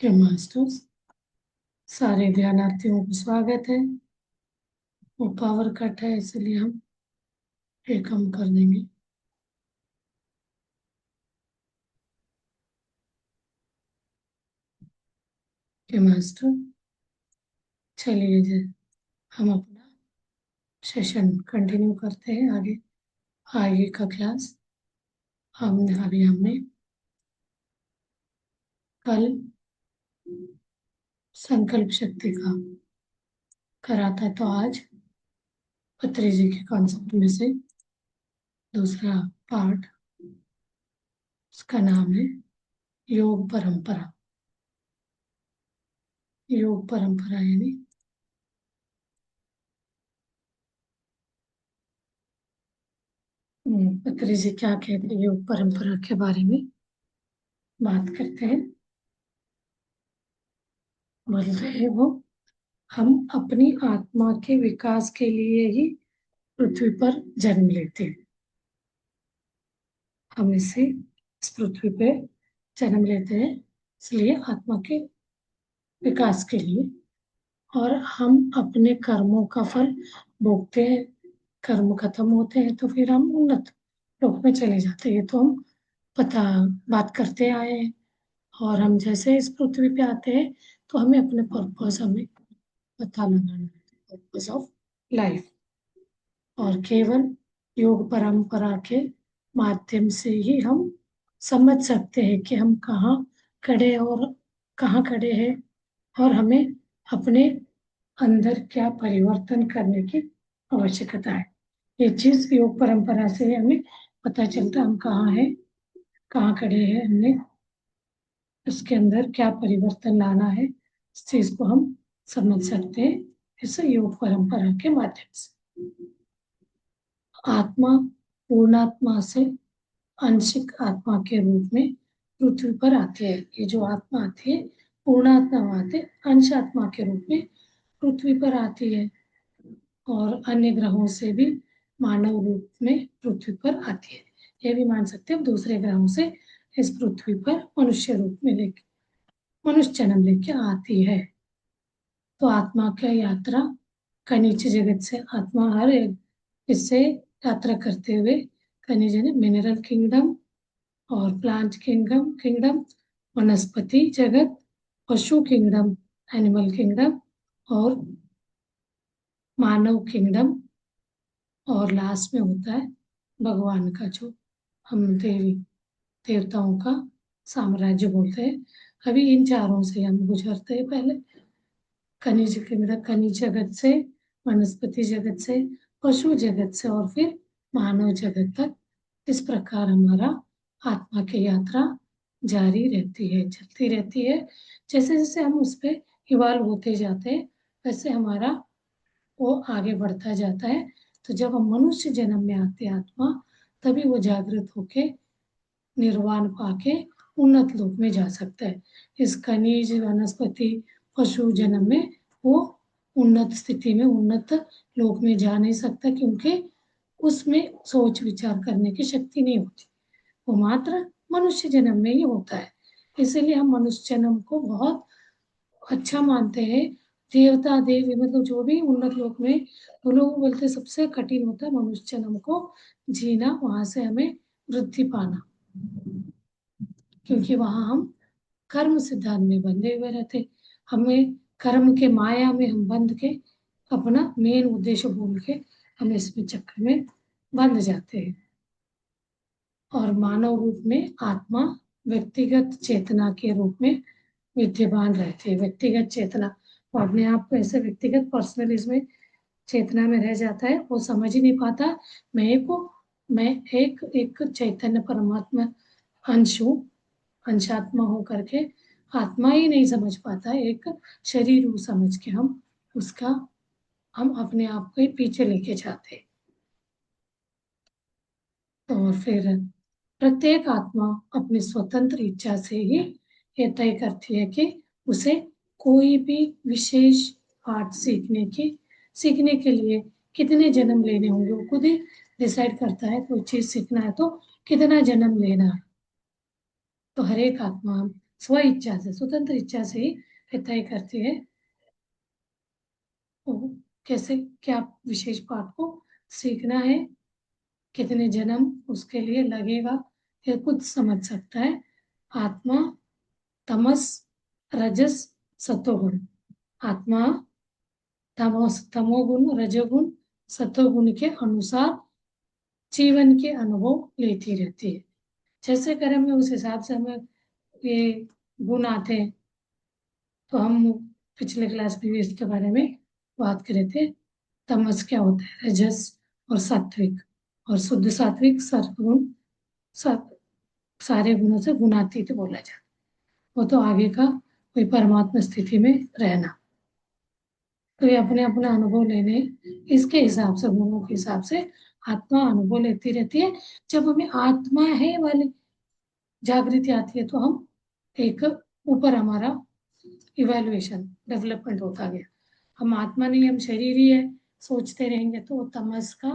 के मास्टर्स सारे ध्यानार्थियों को स्वागत है। वो पावर कट है इसलिए हम ये कम कर देंगे। के मास्टर चलिए जी, हम अपना सेशन कंटिन्यू करते हैं। आगे का क्लास हमने कल संकल्प शक्ति का करा था, तो आज पत्री जी के कॉन्सेप्ट में से दूसरा पार्ट, उसका नाम है योग परंपरा। योग परंपरा यानी पत्री जी क्या कहते हैं योग परंपरा के बारे में बात करते हैं। बोल रहे हैं वो, हम अपनी आत्मा के विकास के लिए ही पृथ्वी पर जन्म लेते हैं। हम इस पृथ्वी पे जन्म लेते हैं इसलिए आत्मा के विकास के लिए, और हम अपने कर्मों का फल भोगते हैं। कर्म खत्म होते हैं तो फिर हम उन्नत लोक में चले जाते हैं। तो हम पता बात करते आए हैं, और हम जैसे इस पृथ्वी पे आते हैं तो हमें अपने पर्पस हमें पता लगाना है, पर्पस ऑफ लाइफ। और केवल योग परंपरा के माध्यम से ही हम समझ सकते हैं कि हम कहाँ खड़े हैं, और हमें अपने अंदर क्या परिवर्तन करने की आवश्यकता है। ये चीज योग परंपरा से हमें पता चलता है, हम कहाँ हैं, कहाँ खड़े हैं, हमने उसके अंदर क्या परिवर्तन लाना है। इस चीज को हम समझ सकते हैं इस योग परंपरा के माध्यम से। आत्मा पूर्णात्मा से आंशिक आत्मा के रूप में पृथ्वी पर आती है। ये जो आत्मा आती है पूर्णात्मा आते अंश आत्मा के रूप में पृथ्वी पर आती है, और अन्य ग्रहों से भी मानव रूप में पृथ्वी पर आती है। ये भी मान सकते हैं दूसरे ग्रहों से इस पृथ्वी पर मनुष्य रूप में लेके मनुष्य जन्म लेके आती है। तो आत्मा की यात्रा खनिज जगत से आत्मा हर एक इससे यात्रा करते हुए खनिज यानी मिनरल किंगडम और प्लांट किंगडम, वनस्पति जगत, पशु किंगडम, एनिमल किंगडम, और मानव किंगडम, और लास्ट में होता है भगवान का, जो हम देवताओं का साम्राज्य बोलते हैं। अभी इन चारों से हम गुजरते हैं। पहले खनिज जगत से, वनस्पति जगत से, पशु जगत से, और फिर मानव जगत तक। इस प्रकार हमारा आत्मा की यात्रा जारी रहती है, चलती रहती है। जैसे जैसे हम उस पर इवाल्व होते जाते हैं वैसे हमारा वो आगे बढ़ता जाता है। तो जब हम मनुष्य जन्म में आते हैं आत्मा, तभी वो जागृत होके निर्वाण पाके उन्नत लोक में जा सकता है। इस खनिज वनस्पति पशु जन्म में वो उन्नत स्थिति में उन्नत लोक में जा नहीं सकता, क्योंकि उसमें सोच विचार करने की शक्ति नहीं होती। वो मात्र मनुष्य जन्म में ही होता है। इसीलिए हम मनुष्य जन्म को बहुत अच्छा मानते हैं। देवता देवी मतलब जो भी उन्नत लोक में, वो लोग बोलते सबसे कठिन होता है मनुष्य जन्म को जीना, वहां से हमें वृद्धि पाना, क्योंकि वहां हम कर्म सिद्धांत में बंधे हुए रहते। हमें कर्म के माया में हम बंध के अपना मेन उद्देश्य भूल के हम इसमें चक्र में बंध जाते हैं। और मानव रूप में आत्मा व्यक्तिगत चेतना के रूप में विद्यमान रहती है। व्यक्तिगत चेतना, वो अपने आप को ऐसे व्यक्तिगत पर्सनल इसमें चेतना में रह जाता है। वो समझ ही नहीं पाता मैं एक एक चैतन्य परमात्मा अंश हूँ, अंशात्मा हो करके आत्मा ही नहीं समझ पाता। एक शरीर हूँ समझ के हम अपने आप को ही पीछे लेके जाते हैं। और फिर प्रत्येक आत्मा अपनी स्वतंत्र इच्छा से ही ये तय करती है कि उसे कोई भी विशेष पाठ सीखने के लिए कितने जन्म लेने होंगे। वो खुद ही डिसाइड करता है कोई चीज सीखना है तो कितना जन्म लेना है। तो हर एक आत्मा स्व इच्छा से, स्वतंत्र इच्छा से ही तय करती है तो कैसे क्या विशेष पाठ को सीखना है, कितने जन्म उसके लिए लगेगा, ये खुद समझ सकता है। आत्मा तमस रजस सतोगुण, आत्मा तमोगुण रजोगुण सतोगुण के अनुसार जीवन के अनुभव लेती रहती है। जैसे करेंगे उस हिसाब से हमें ये गुण आते हैं। तो हम पिछले क्लास में भी इसके बारे में बात करे थे। तमस क्या होता है, रजस और सात्विक, और शुद्ध सात्विक सत्गुण, सारे गुणों से गुणातीत बोला जाता है। वो तो आगे का कोई परमात्मा स्थिति में रहना, तो ये अपने अपने अनुभव लेने, इसके हिसाब से गुणों के हिसाब से आत्मा अनुभव लेती रहती है। जब हमें आत्मा है वाली जागृति आती है तो हम एक ऊपर हमारा इवेल्युएशन डेवलपमेंट होता गया। हम आत्मा नहीं, हम शरीर ही है सोचते रहेंगे तो तमस का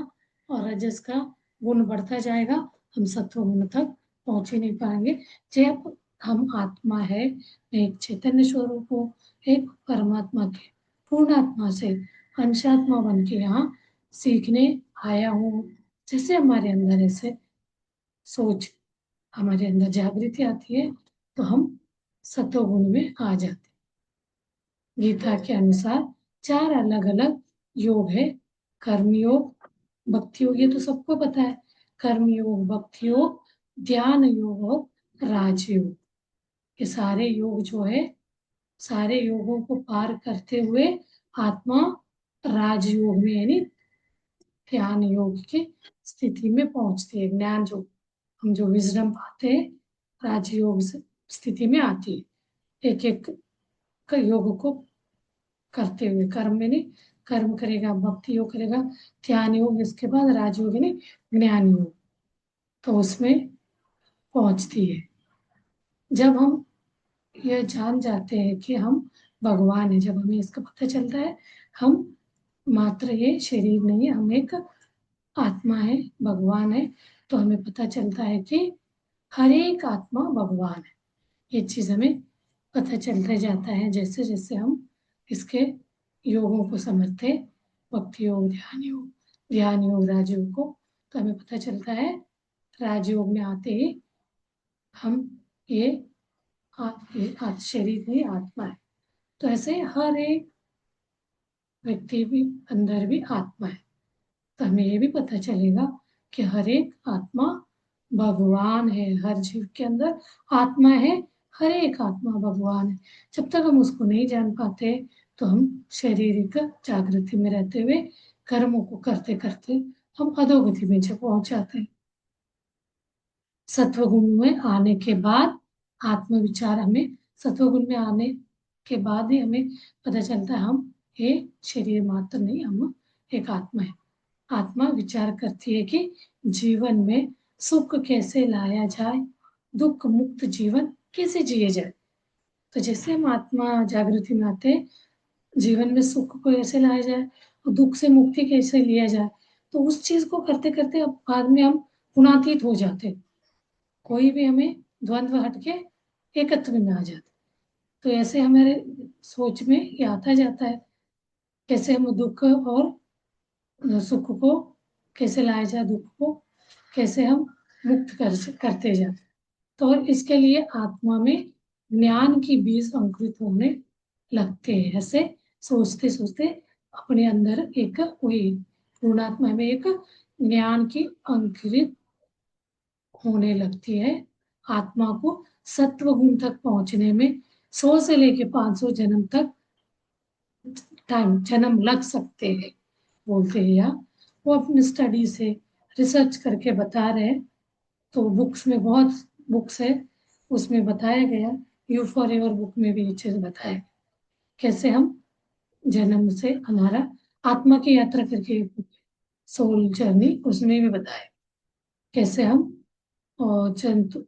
और रजस का गुण बढ़ता जाएगा, हम सत्व गुण तक पहुंच ही नहीं पाएंगे। जब हम आत्मा है, मैं एक चैतन्य स्वरूप हूँ, एक परमात्मा के पूर्ण आत्मा से अंशात्मा बन के यहाँ सीखने आया हूँ। जैसे हमारे अंदर ऐसे सोच, हमारे अंदर जागृति आती है तो हम सत्वगुण में आ जाते हैं। गीता के अनुसार 4 अलग अलग योग है, कर्मयोग, भक्ति योग, ये तो सबको पता है। कर्मयोग, भक्ति योग, ध्यान योग और राजयोग, ये सारे योग जो है, सारे योगों को पार करते हुए आत्मा राजयोग में यानी ध्यान योग की स्थिति में पहुंचती है। ज्ञान जो हम जो विजडम पाते हैं राजयोग स्थिति में आती है। एक एक योग को करते हुए, कर्म में नहीं, कर्म करेगा, भक्ति योग करेगा, ध्यान योग, इसके बाद राजयोग यानी ज्ञान योग, तो उसमें पहुंचती है। जब हम ये जान जाते हैं कि हम भगवान है, जब हमें इसका पता चलता है हम मात्र ये शरीर नहीं है, हम एक आत्मा है, भगवान है, तो हमें पता चलता है कि हर एक आत्मा भगवान है। ये चीज हमें पता चलता जाता है जैसे जैसे हम इसके योगों को समझते, भक्ति योग, ध्यान योग, राजयोग को, तो हमें पता चलता है राजयोग में आते ही हम ये शरीर नहीं आत्मा है। तो ऐसे हर एक व्यक्ति भी अंदर भी आत्मा है, तो हमें ये भी पता चलेगा कि हर एक आत्मा भगवान है, हर जीव के अंदर आत्मा है, हर एक आत्मा भगवान है। जब तक हम उसको नहीं जान पाते तो हम शारीरिक जागृति में रहते हुए कर्मों को करते करते हम अधोगति में जब पहुंच जाते हैं। सत्वगुण में आने के बाद आत्मविचार, हमें सत्वगुण में आने के बाद ही हमें पता चलता है हम ये शरीर मात्र नहीं, हम एक आत्मा है। आत्मा विचार करती है कि जीवन में सुख कैसे लाया जाए, दुख मुक्त जीवन कैसे जिए जाए। तो जैसे हम आत्मा जागृति में आते हैं, जीवन में सुख को कैसे लाया जाए और दुख से मुक्ति कैसे लिया जाए, तो उस चीज को करते करते अब बाद में हम गुणातीत हो जाते हैं। कोई भी हमें द्वंद्व हटके एकत्व में आ जाते, तो ऐसे हमारे सोच में ये आता जाता है कैसे हम दुख और सुख को कैसे लाया जाए, दुख को कैसे हम मुक्त करते जाए। तो इसके लिए आत्मा में ज्ञान की बीज अंकुरित होने लगते हैं। ऐसे सोचते सोचते अपने अंदर एक हुई पूर्णात्मा में एक ज्ञान की अंकुरित होने लगती है। आत्मा को सत्व गुण तक पहुंचने में 100 से लेके 500 जन्म तक जन्म लग सकते हैं बोलते हैं, या वो अपनी स्टडी से रिसर्च करके बता रहे हैं। तो बुक्स में बहुत बुक्स है, उसमें बताया गया, यू फॉर एवर बुक में भी ये चीज बताया कैसे हम जन्म से हमारा आत्मा की यात्रा करके, सोल जर्नी, उसमें भी बताया कैसे हम और जंतु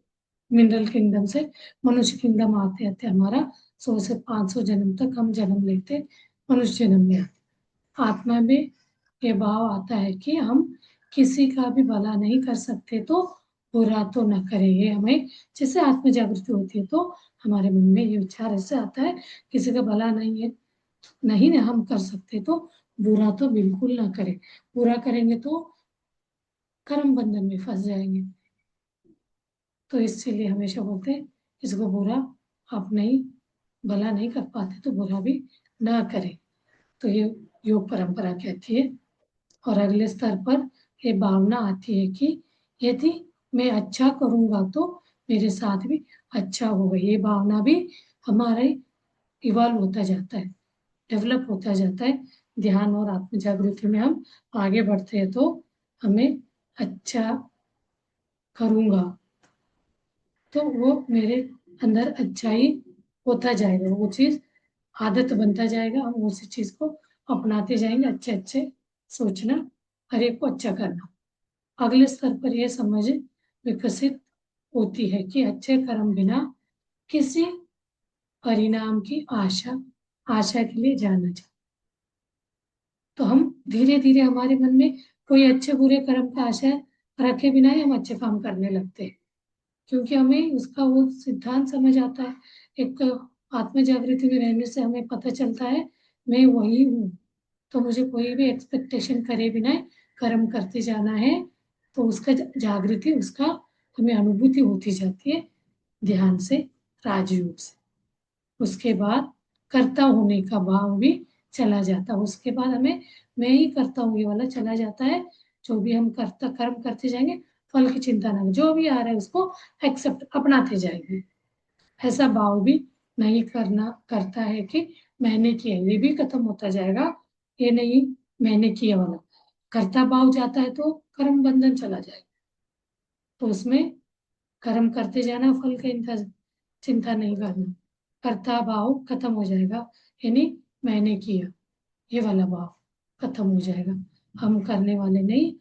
मिनरल किंगडम से मनुष्य किंगडम आते आते हमारा 100 से 500 जन्म तक हम जन्म लेते, मनुष्य जन्म में आते। आत्मा में ये भाव आता है कि हम किसी का भी भला नहीं कर सकते तो बुरा तो न करे। ये हमें जैसे आत्म जागृति होती है तो हमारे मन में ये विचार ऐसे आता है, किसी का भला नहीं है, नहीं ना हम कर सकते तो बुरा तो बिल्कुल ना करें। बुरा करेंगे तो कर्म बंधन में फंस जाएंगे। तो इसीलिए हमेशा बोलते हैं इसको बुरा आप नहीं, भला नहीं कर पाते तो बुरा भी ना करें। तो ये योग परंपरा कहती है। और अगले स्तर पर ये भावना आती है कि यदि मैं अच्छा करूंगा तो मेरे साथ भी अच्छा होगा। ये भावना भी हमारे इवॉल्व होता जाता है, डेवलप होता जाता है। ध्यान और आत्म जागृति में हम आगे बढ़ते हैं तो हमें अच्छा करूंगा तो वो मेरे अंदर अच्छाई होता जाएगा, वो चीज आदत बनता जाएगा, हम उसी चीज को अपनाते जाएंगे। अच्छे अच्छे सोचना, हर एक को अच्छा करना। अगले स्तर पर यह समझ विकसित होती है कि अच्छे कर्म बिना किसी परिणाम की आशा आशा के लिए जाना चाहिए। तो हम धीरे धीरे हमारे मन में कोई अच्छे बुरे कर्म का आशा रखे बिना ही हम अच्छे काम करने लगते हैं, क्योंकि हमें उसका वो सिद्धांत समझ आता है। एक आत्म जागृति में रहने से हमें पता चलता है मैं वही हूँ, तो मुझे कोई भी एक्सपेक्टेशन करे बिना कर्म करते जाना है। तो उसका जागृति, उसका हमें अनुभूति होती जाती है ध्यान से, राजयोग से। उसके बाद कर्ता होने का भाव भी चला जाता है। उसके बाद हमें मैं ही करता हूँ ये वाला चला जाता है। जो भी हम करता कर्म करते जाएंगे, फल की चिंता ना, जो भी आ रहा है उसको एक्सेप्ट अपनाते जाएंगे। ऐसा भाव भी नहीं करना करता है कि मैंने किया, ये भी खत्म होता जाएगा। ये नहीं मैंने किया वाला कर्ता भाव जाता है तो कर्म बंधन चला जाएगा। तो उसमें कर्म करते जाना, फल का चिंता नहीं करना, कर्ता भाव खत्म हो जाएगा। यानी मैंने किया ये वाला भाव खत्म हो जाएगा। हम करने वाले नहीं,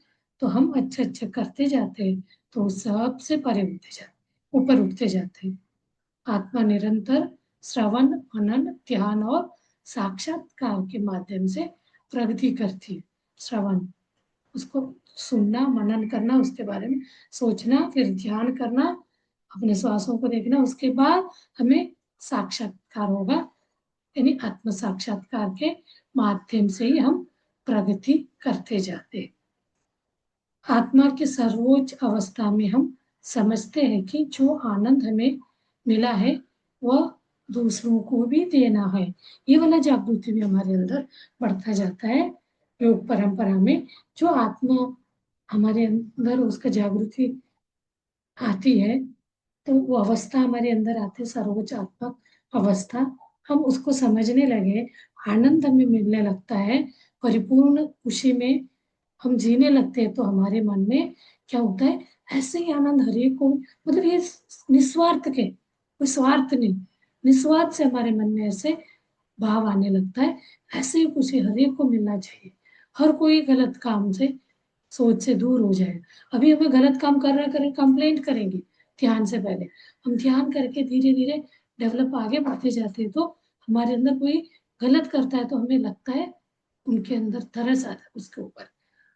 तो हम अच्छे अच्छे करते जाते हैं तो सबसे परे उठते जाते, ऊपर उठते जाते हैं। आत्मा निरंतर श्रवण, मनन, ध्यान और साक्षात्कार के माध्यम से प्रगति करती है। श्रवण, उसको सुनना, मनन करना, उसके बारे में सोचना, फिर ध्यान करना, अपने श्वासों को देखना, उसके बाद हमें साक्षात्कार होगा। यानी आत्म साक्षात्कार के माध्यम से ही हम प्रगति करते जाते हैं। आत्मा की सर्वोच्च अवस्था में हम समझते हैं कि जो आनंद हमें मिला है वह दूसरों को भी देना है। ये वाला जागृति भी हमारे अंदर बढ़ता जाता है। योग परंपरा में जो आत्मा हमारे अंदर उसका जागृति आती है तो वो अवस्था हमारे अंदर आती है, सर्वोच्च आत्मा अवस्था। हम उसको समझने लगे, आनंद हमें मिलने लगता है, परिपूर्ण खुशी में हम जीने लगते हैं। तो हमारे मन में क्या होता है, ऐसे ही आनंद हर एक को, मतलब ये निस्वार्थ के, कोई स्वार्थ नहीं, निस्वार्थ से हमारे मन में ऐसे भाव आने लगता है। ऐसे ही खुशी हर एक को मिलना चाहिए। हर कोई गलत काम से, सोच से दूर हो जाए। अभी हमें गलत काम कर रहा करें, कंप्लेंट करेंगे ध्यान से पहले। हम ध्यान करके धीरे धीरे डेवलप आगे बढ़ते जाते हैं तो हमारे अंदर कोई गलत करता है तो हमें लगता है उनके अंदर तरस आता है उसके ऊपर।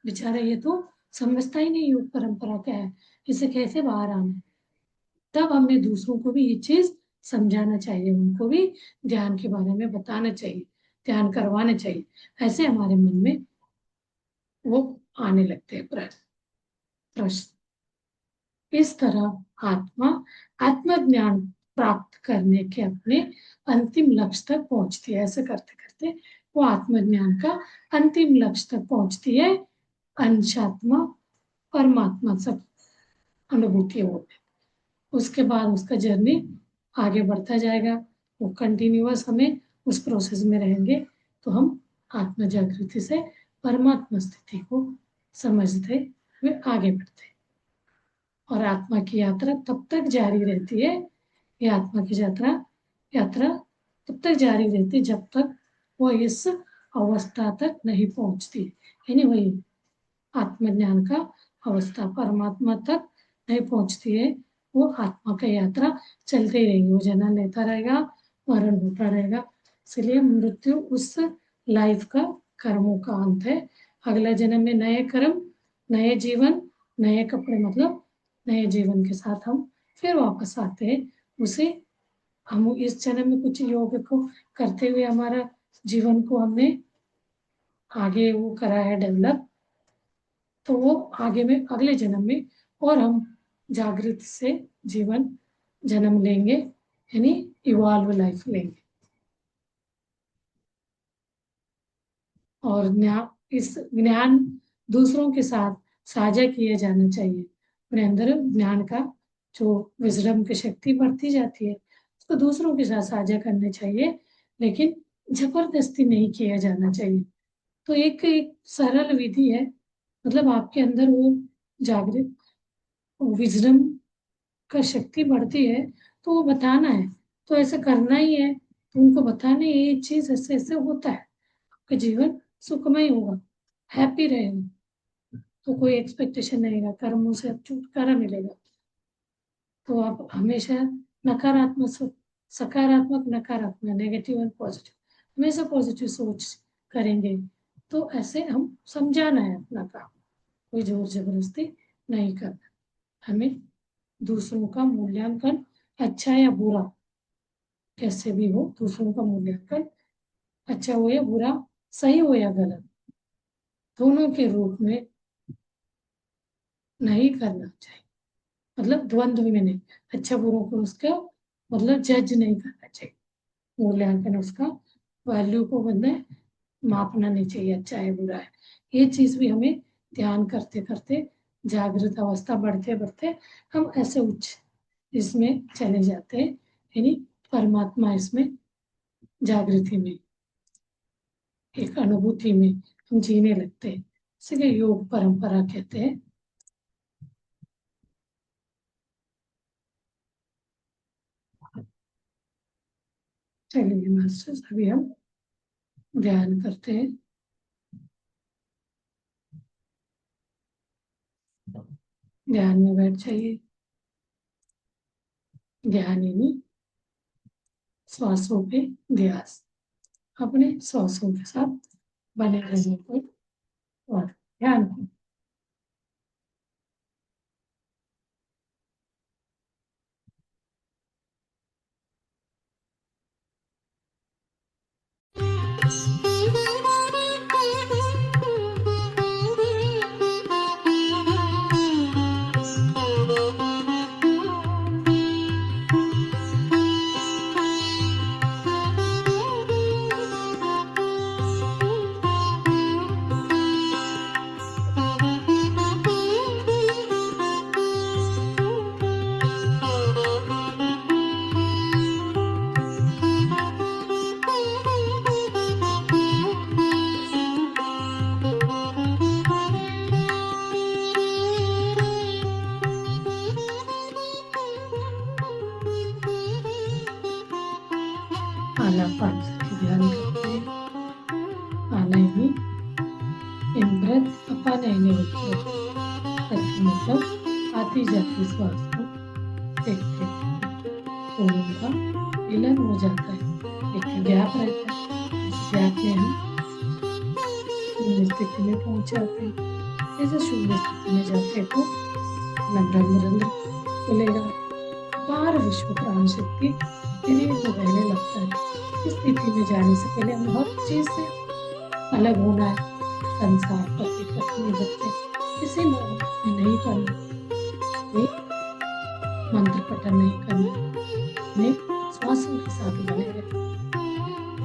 बेचारा ये तो समझता ही नहीं योग परंपरा क्या है, इसे कैसे बाहर आना है। तब हमें दूसरों को भी ये चीज समझाना चाहिए, उनको भी ध्यान के बारे में बताना चाहिए, ध्यान करवाना चाहिए। ऐसे हमारे मन में वो आने लगते हैं प्रश्न। इस तरह आत्मा आत्मज्ञान प्राप्त करने के अपने अंतिम लक्ष्य तक पहुंचती है। ऐसे करते करते वो आत्मज्ञान का अंतिम लक्ष्य तक पहुंचती है। अंशात्मा परमात्मा सब अनुभूति होती है। उसके बाद उसका जर्नी आगे बढ़ता जाएगा। वो कंटिन्यूअस हमें उस प्रोसेस में रहेंगे तो हम आत्म जागृति से परमात्मा स्थिति को समझते हुए आगे बढ़ते हैं। और आत्मा की यात्रा तब तक जारी रहती है, ये आत्मा की यात्रा यात्रा तब तक जारी रहती है जब तक वो इस अवस्था तक नहीं पहुंचती। यानी वही आत्मज्ञान का अवस्था, परमात्मा तक नहीं पहुंचती है। वो आत्मा का यात्रा चलते ही रहेगी, वो जन्म लेता रहेगा, मरण होता रहेगा। इसलिए मृत्यु उस लाइफ का, कर्मों का अंत है। अगला जन्म में नए कर्म, नए जीवन, नए कपड़े, मतलब नए जीवन के साथ हम फिर वापस आते हैं। उसे हम इस जन्म में कुछ योग को करते हुए हमारा जीवन को हमने आगे वो करा है डेवलप, तो वो आगे में अगले जन्म में और हम जागृत से जीवन जन्म लेंगे, यानी इवॉल्व लाइफ लेंगे। और इस ज्ञान दूसरों के साथ साझा किया जाना चाहिए। अपने अंदर ज्ञान का जो विजडम की शक्ति बढ़ती जाती है उसको दूसरों के साथ साझा करना चाहिए, लेकिन जबरदस्ती नहीं किया जाना चाहिए। तो एक एक सरल विधि है, मतलब आपके अंदर वो जागृत विजडम का शक्ति बढ़ती है तो वो बताना है, तो ऐसे करना ही है, तो उनको बताना है ये चीज ऐसे ऐसे होता है, आपका जीवन सुखमय होगा, हैप्पी रहेगा, तो कोई एक्सपेक्टेशन नहीं रहेगा, कर्मों से अब छुटकारा मिलेगा। तो आप हमेशा नकारात्मक सकारात्मक नकारात्मक नेगेटिव एंड पॉजिटिव हमेशा पॉजिटिव सोच करेंगे। तो ऐसे हम समझाना है अपना काम, कोई जोर जबरदस्ती नहीं करना। हमें दूसरों का मूल्यांकन अच्छा या बुरा कैसे भी हो, दूसरों का मूल्यांकन अच्छा हो या बुरा, सही हो या गलत, दोनों के रूप में नहीं करना चाहिए। मतलब द्वंद्व में नहीं, अच्छा बुरों को उसका मतलब जज नहीं करना चाहिए, मूल्यांकन उसका वैल्यू को मतलब मापना नहीं चाहिए अच्छा है बुरा है। ये चीज भी हमें ध्यान करते करते जागृत अवस्था बढ़ते बढ़ते हम ऐसे उच्च इसमें चले जाते हैं, यानी परमात्मा इसमें जागृति में एक अनुभूति में हम जीने लगते हैं, इसलिए योग परंपरा कहते हैं। चलिए मास्टर्स, अभी हम ध्यान करते हैं। ध्यान में बैठ जाइए। ध्यान यानी श्वासों पे ध्यास, अपने श्वासों के साथ बने रहने को और ध्यान को। आनापान से ध्यान करते हैं। आना यानी इन ब्रेथ अपान यानी मतलब आती जाती श्वास को देखते तो उनका मिलन हो जाता है, एक गैप रहता है, इस गैप में हम शून्य स्थिति में पहुंच जाते हैं। जैसे शून्य स्थिति में जाते तो ब्रह्मरंध्र खुलेगा, अपार विश्व प्राण शक्ति शरीर को बहने लगता है। इस स्थिति में जाने से पहले हमें हर चीज से अलग होना है, संसार पति पत्नी बच्चे किसी में नहीं करना, मंत्र पठन नहीं करना, हमें श्वासों के साथ बने रहना,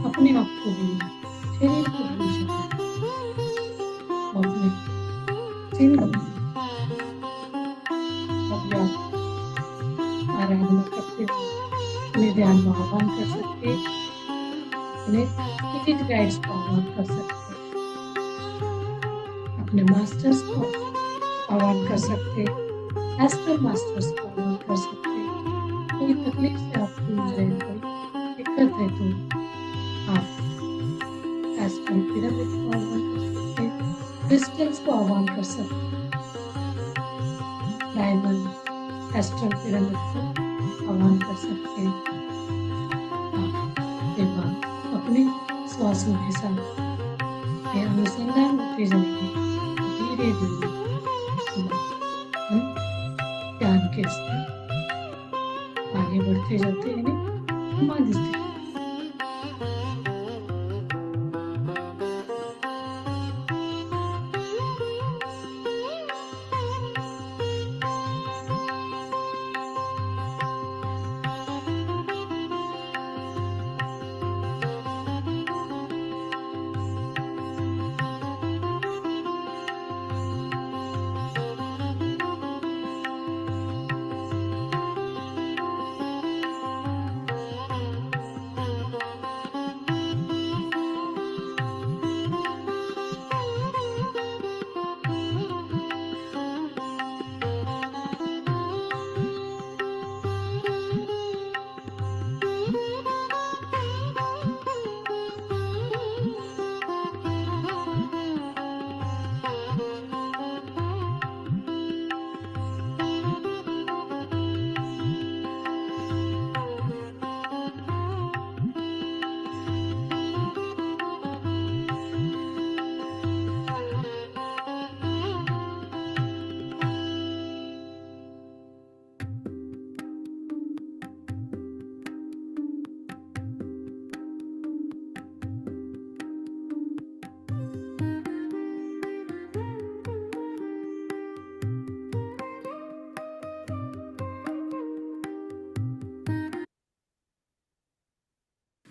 अपने आप को भूलना, शरीर को भूलना, अपने चिन्ह आराधना करते हुए अपने ध्यान को आह्वान कर सकते हैं, अपने स्पिरिट गाइड्स को आह्वान कर सकते हैं, अपने मास्टर्स को आह्वान कर सकते हैं, एस्ट्रल मास्टर्स को आह्वान कर सकते हैं। कोई तकलीफ से आप जूझ रहे हैं, कोई दिक्कत है तो आप एस्ट्रल पिरामिड को आह्वान कर सकते हैं, क्रिस्टल्स को आह्वान कर सकते हैं, डायमंड एस्ट्रल पिरामिड को आह्वान कर सकते हैं। के बाद अपने श्वासों के साथ अनुसंधान होते जाएंगे, धीरे धीरे हम ध्यान के साथ आगे बढ़ते जाते हैं समाधि स्थिति।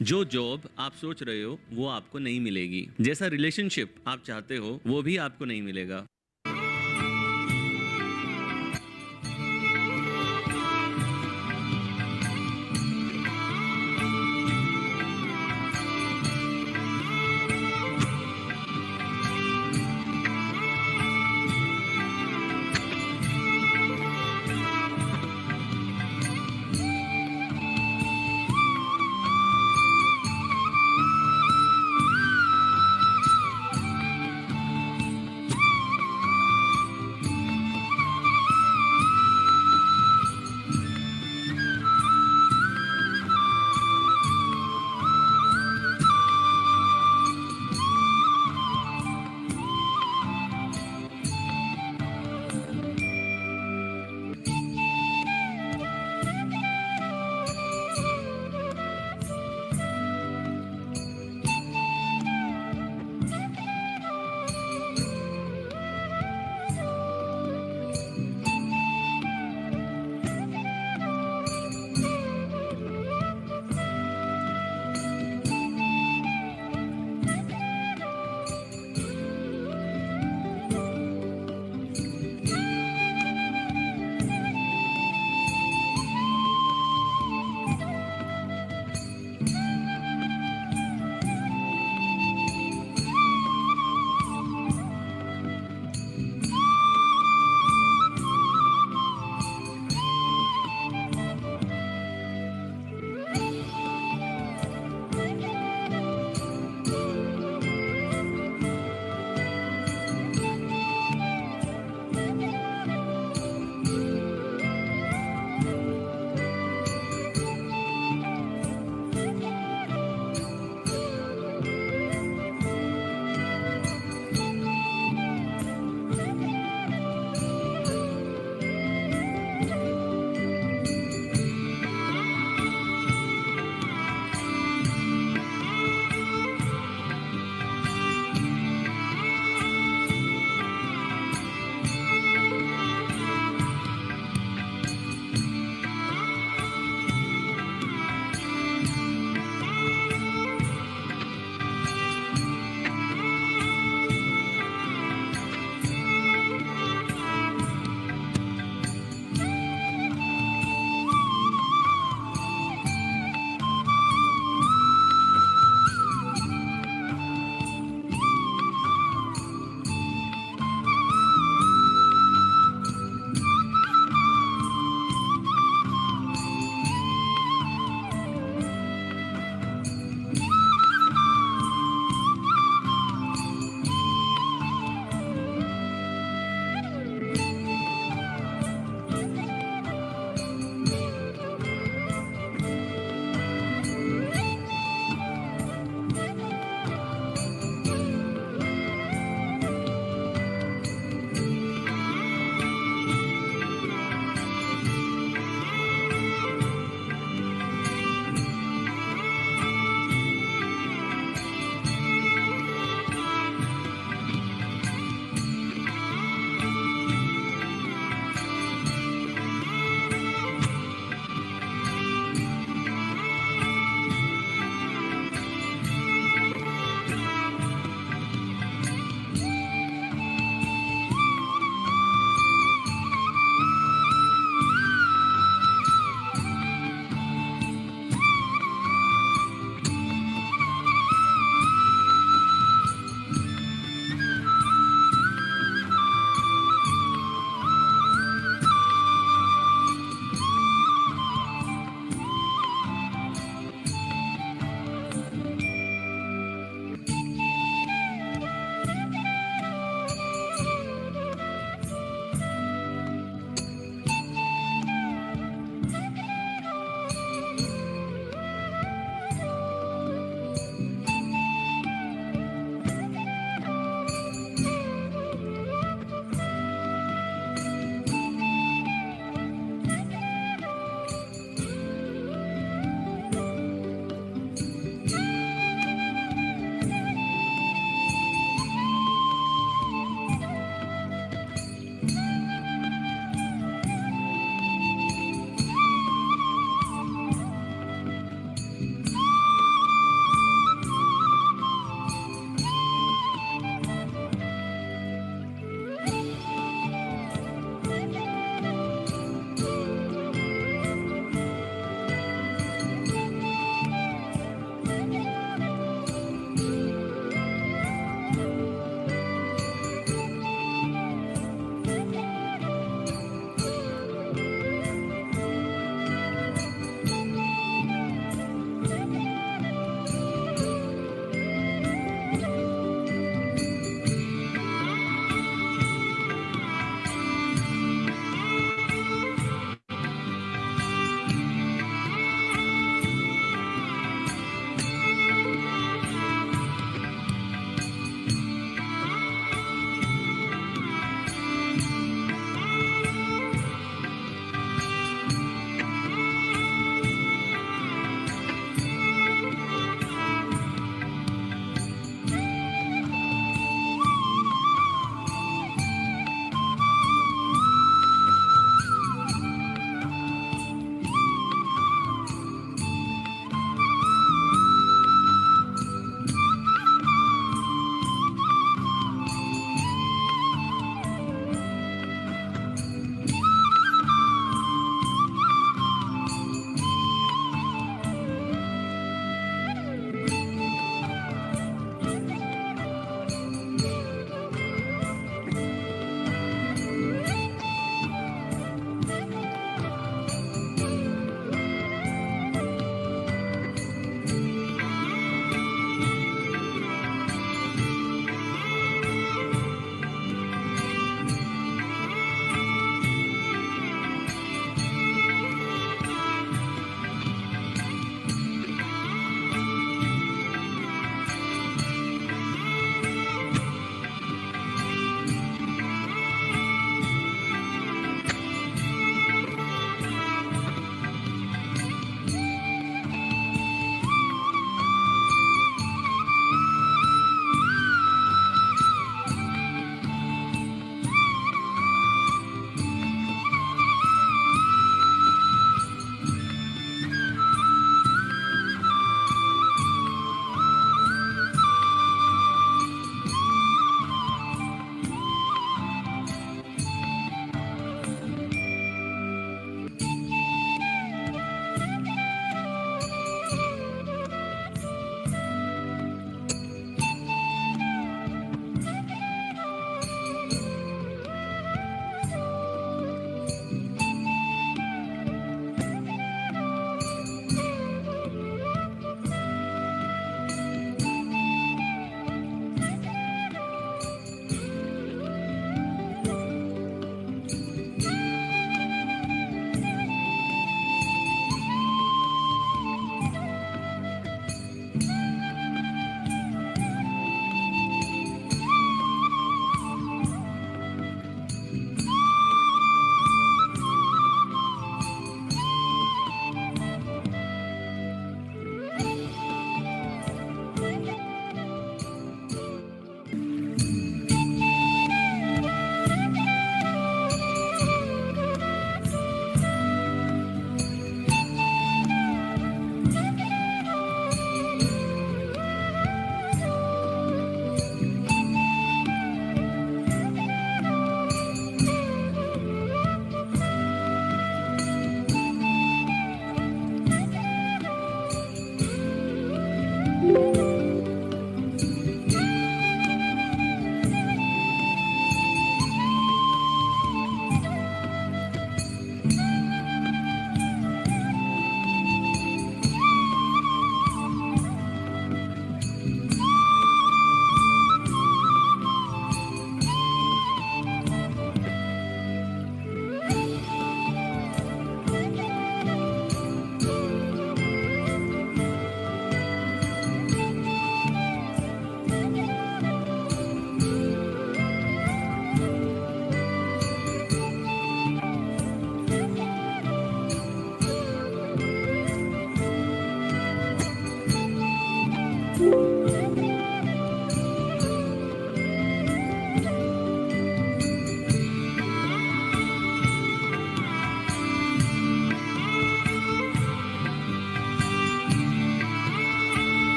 जो जॉब आप सोच रहे हो वो आपको नहीं मिलेगी, जैसा रिलेशनशिप आप चाहते हो वो भी आपको नहीं मिलेगा।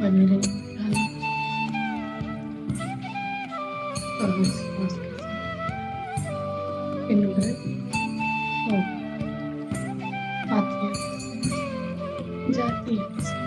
बनी रही ध्यान में और हर सांस के साथ इन ब्रेथ और आती है सांस, जाती है सांस।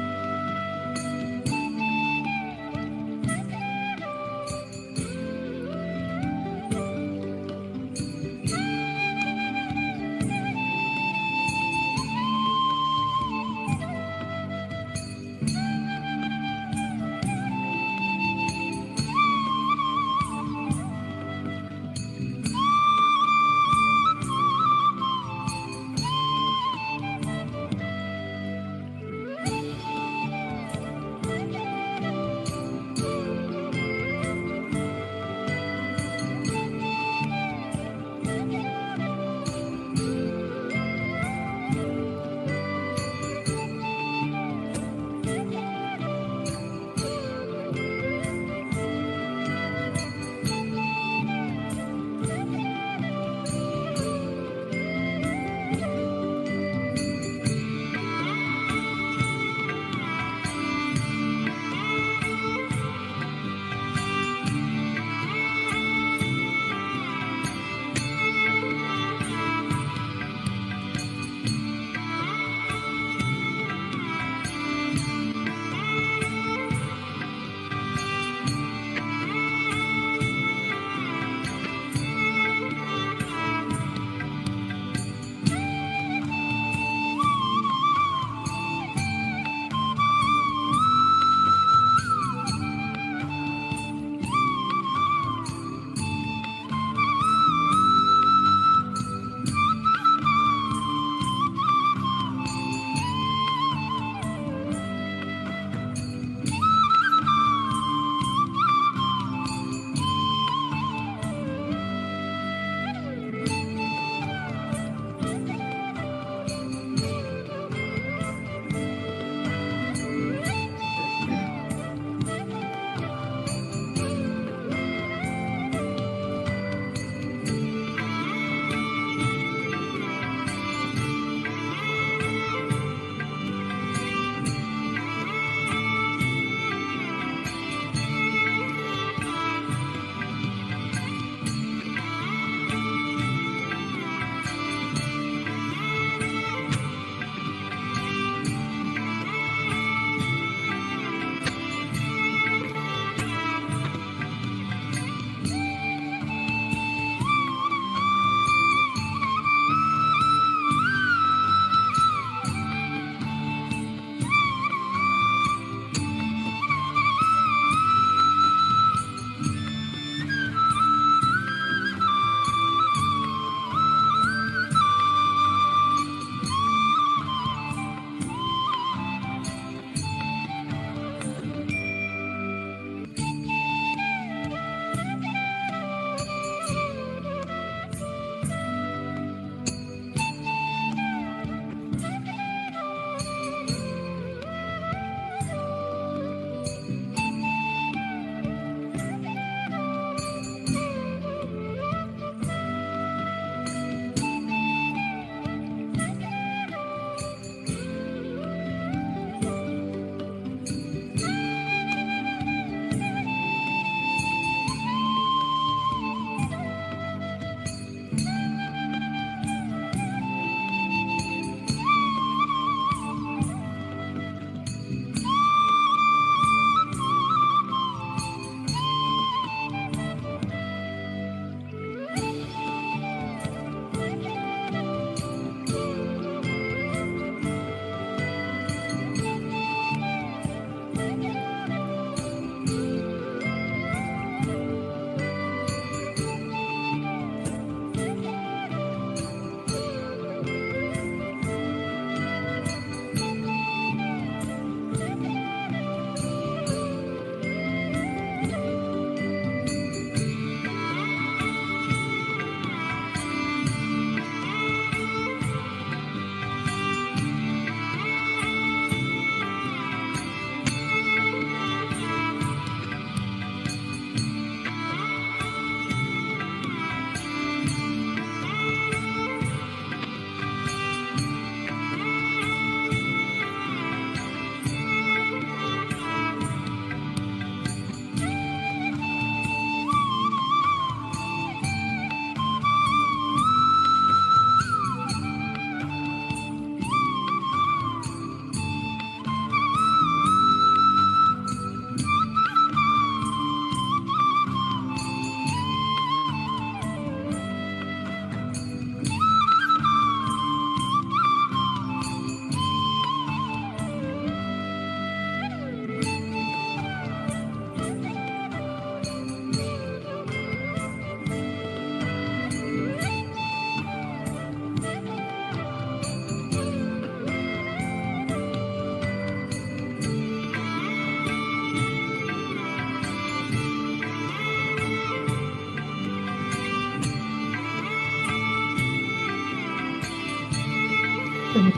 slowly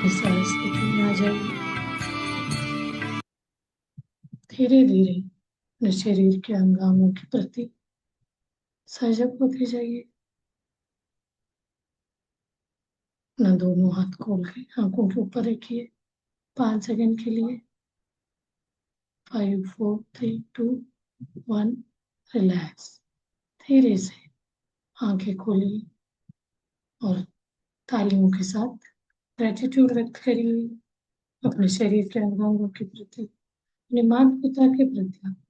इस सारी स्थिति में आ जाइए। धीरे धीरे अपने शरीर के अंगांगों के प्रति सजग होते जाइए। अपना दोनों हाथ खोल के आंखों के ऊपर रखिए 5 सेकंड के लिए। 5 4 3 2 1 रिलैक्स। धीरे से आंखें खोलिए और तालियों के साथ ग्रेटिट्यूड व्यक्त करिए अपने शरीर के अंगांगों के प्रति, अपने माता पिता के प्रति,